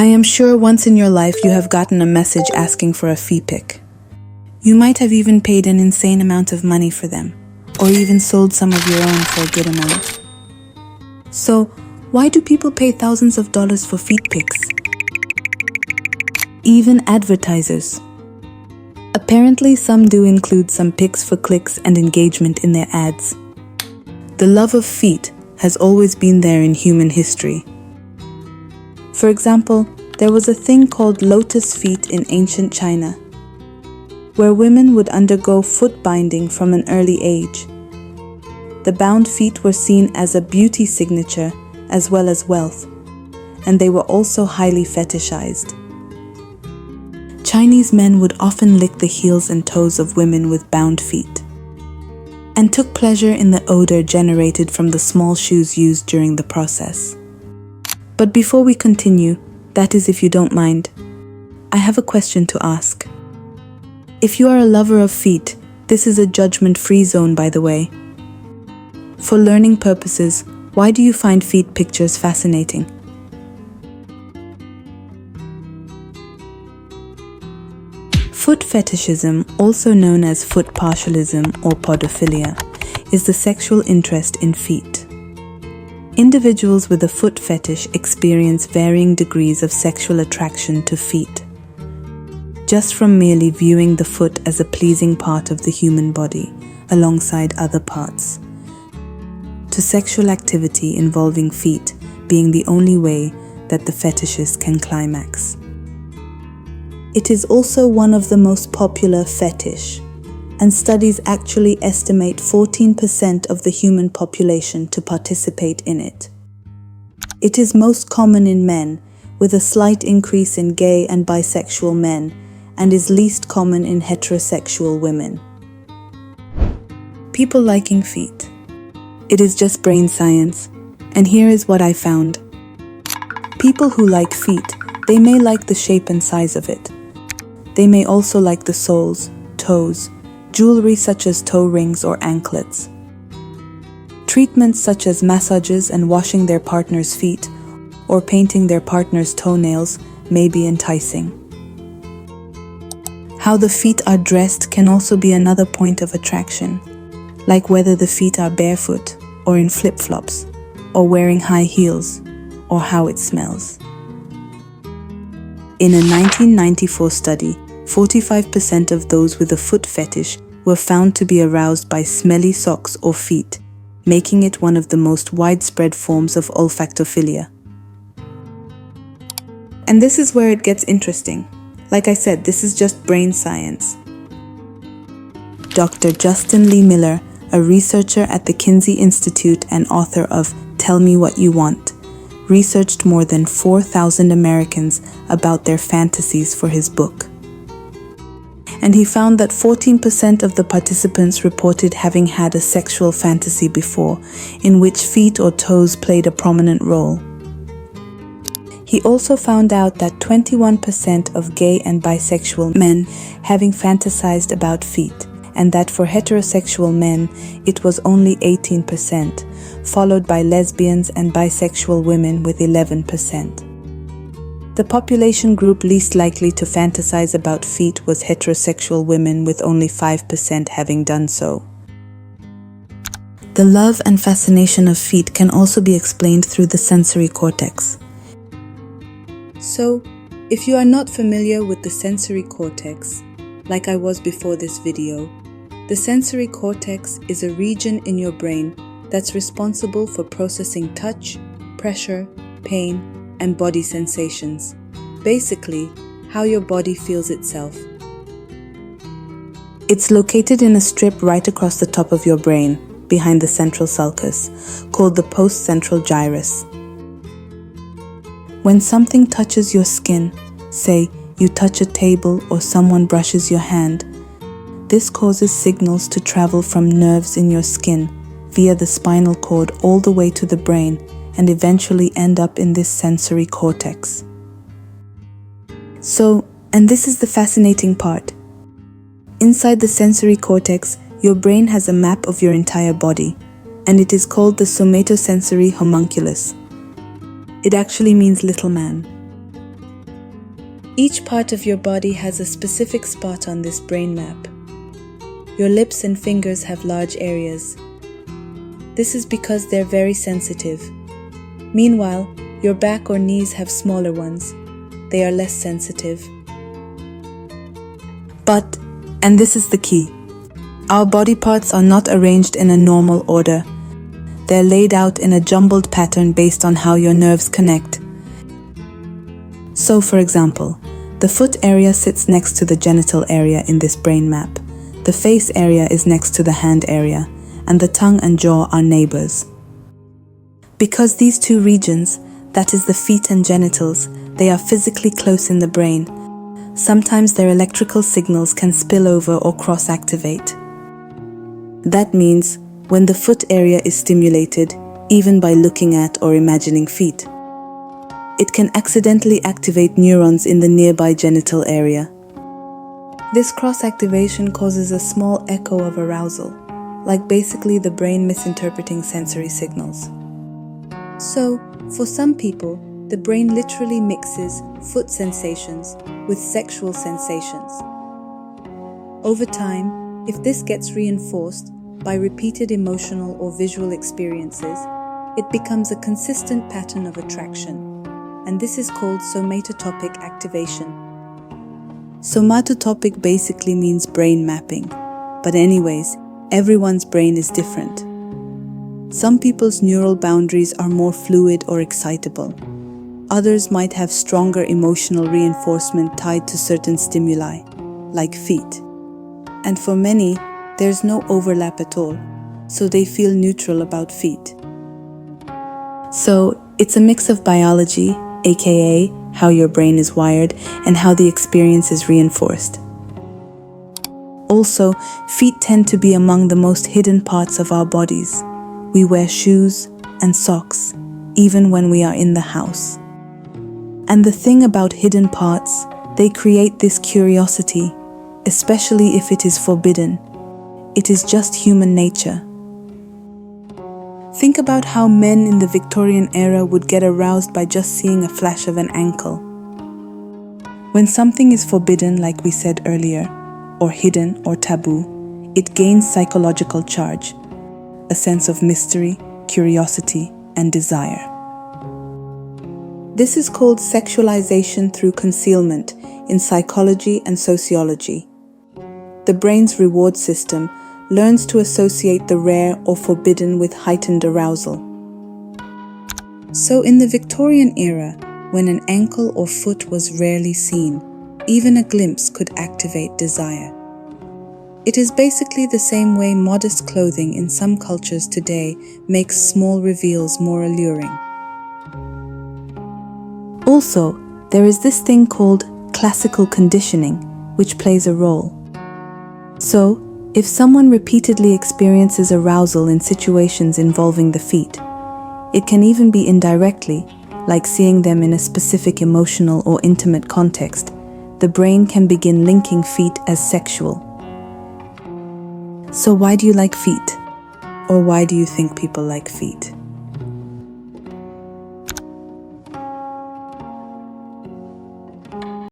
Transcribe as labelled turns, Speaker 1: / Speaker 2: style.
Speaker 1: I am sure once in your life you have gotten a message asking for a fee pic. You might have even paid an insane amount of money for them, or even sold some of your own for a good amount. So, why do people pay thousands of dollars for feet pics? Even advertisers. Apparently, some do include some pics for clicks and engagement in their ads. The love of feet has always been there in human history. For example, there was a thing called lotus feet in ancient China, where women would undergo foot binding from an early age. The bound feet were seen as a beauty signature as well as wealth, and they were also highly fetishized. Chinese men would often lick the heels and toes of women with bound feet, and took pleasure in the odor generated from the small shoes used during the process. But before we continue, that is if you don't mind, I have a question to ask. If you are a lover of feet, this is a judgment-free zone, by the way. For learning purposes, why do you find feet pictures fascinating? Foot fetishism, also known as foot partialism or podophilia, is the sexual interest in feet. Individuals with a foot fetish experience varying degrees of sexual attraction to feet, just from merely viewing the foot as a pleasing part of the human body, alongside other parts, to sexual activity involving feet being the only way that the fetishist can climax. It is also one of the most popular fetish, and studies actually estimate 14% of the human population to participate in it. It is most common in men, with a slight increase in gay and bisexual men, and is least common in heterosexual women. People liking feet. It is just brain science, and here is what I found. People who like feet, they may like the shape and size of it. They may also like the soles, toes, jewelry such as toe rings or anklets. Treatments such as massages and washing their partner's feet or painting their partner's toenails may be enticing. How the feet are dressed can also be another point of attraction, like whether the feet are barefoot or in flip-flops, or wearing high heels, or how it smells. In a 1994 study, 45% of those with a foot fetish were found to be aroused by smelly socks or feet, making it one of the most widespread forms of olfactophilia. And this is where it gets interesting. Like I said, this is just brain science. Dr. Justin Lee Miller, a researcher at the Kinsey Institute and author of Tell Me What You Want, researched more than 4,000 Americans about their fantasies for his book. And he found that 14% of the participants reported having had a sexual fantasy before, in which feet or toes played a prominent role. He also found out that 21% of gay and bisexual men having fantasized about feet, and that for heterosexual men it was only 18%, followed by lesbians and bisexual women with 11%. The population group least likely to fantasize about feet was heterosexual women, with only 5% having done so. The love and fascination of feet can also be explained through the sensory cortex. So, if you are not familiar with the sensory cortex, like I was before this video, the sensory cortex is a region in your brain that's responsible for processing touch, pressure, pain, and body sensations. Basically, how your body feels itself. It's located in a strip right across the top of your brain, behind the central sulcus, called the postcentral gyrus. When something touches your skin, say you touch a table or someone brushes your hand, this causes signals to travel from nerves in your skin via the spinal cord all the way to the brain and eventually end up in this sensory cortex. So, and this is the fascinating part. Inside the sensory cortex, your brain has a map of your entire body, and it is called the somatosensory homunculus. It actually means little man. Each part of your body has a specific spot on this brain map. Your lips and fingers have large areas. This is because they're very sensitive. Meanwhile, your back or knees have smaller ones. They are less sensitive. But, and this is the key, our body parts are not arranged in a normal order. They're laid out in a jumbled pattern based on how your nerves connect. So, for example, the foot area sits next to the genital area in this brain map. The face area is next to the hand area, and the tongue and jaw are neighbors. Because these two regions, that is the feet and genitals, they are physically close in the brain. Sometimes their electrical signals can spill over or cross-activate. That means when the foot area is stimulated, even by looking at or imagining feet, it can accidentally activate neurons in the nearby genital area. This cross-activation causes a small echo of arousal, like basically the brain misinterpreting sensory signals. So, for some people, the brain literally mixes foot sensations with sexual sensations. Over time, if this gets reinforced by repeated emotional or visual experiences, it becomes a consistent pattern of attraction, and this is called somatotopic activation. Somatotopic basically means brain mapping, but anyways, everyone's brain is different. Some people's neural boundaries are more fluid or excitable. Others might have stronger emotional reinforcement tied to certain stimuli, like feet. And for many, there's no overlap at all, so they feel neutral about feet. So, it's a mix of biology, aka how your brain is wired, and how the experience is reinforced. Also, feet tend to be among the most hidden parts of our bodies. We wear shoes and socks, even when we are in the house. And the thing about hidden parts, they create this curiosity, especially if it is forbidden. It is just human nature. Think about how men in the Victorian era would get aroused by just seeing a flash of an ankle. When something is forbidden, like we said earlier, or hidden or taboo, it gains psychological charge, a sense of mystery, curiosity, and desire. This is called sexualization through concealment in psychology and sociology. The brain's reward system learns to associate the rare or forbidden with heightened arousal. So in the Victorian era, when an ankle or foot was rarely seen, even a glimpse could activate desire. It is basically the same way modest clothing in some cultures today makes small reveals more alluring. Also, there is this thing called classical conditioning, which plays a role. So, if someone repeatedly experiences arousal in situations involving the feet, it can even be indirectly, like seeing them in a specific emotional or intimate context, the brain can begin linking feet as sexual. So why do you like feet? Or why do you think people like feet?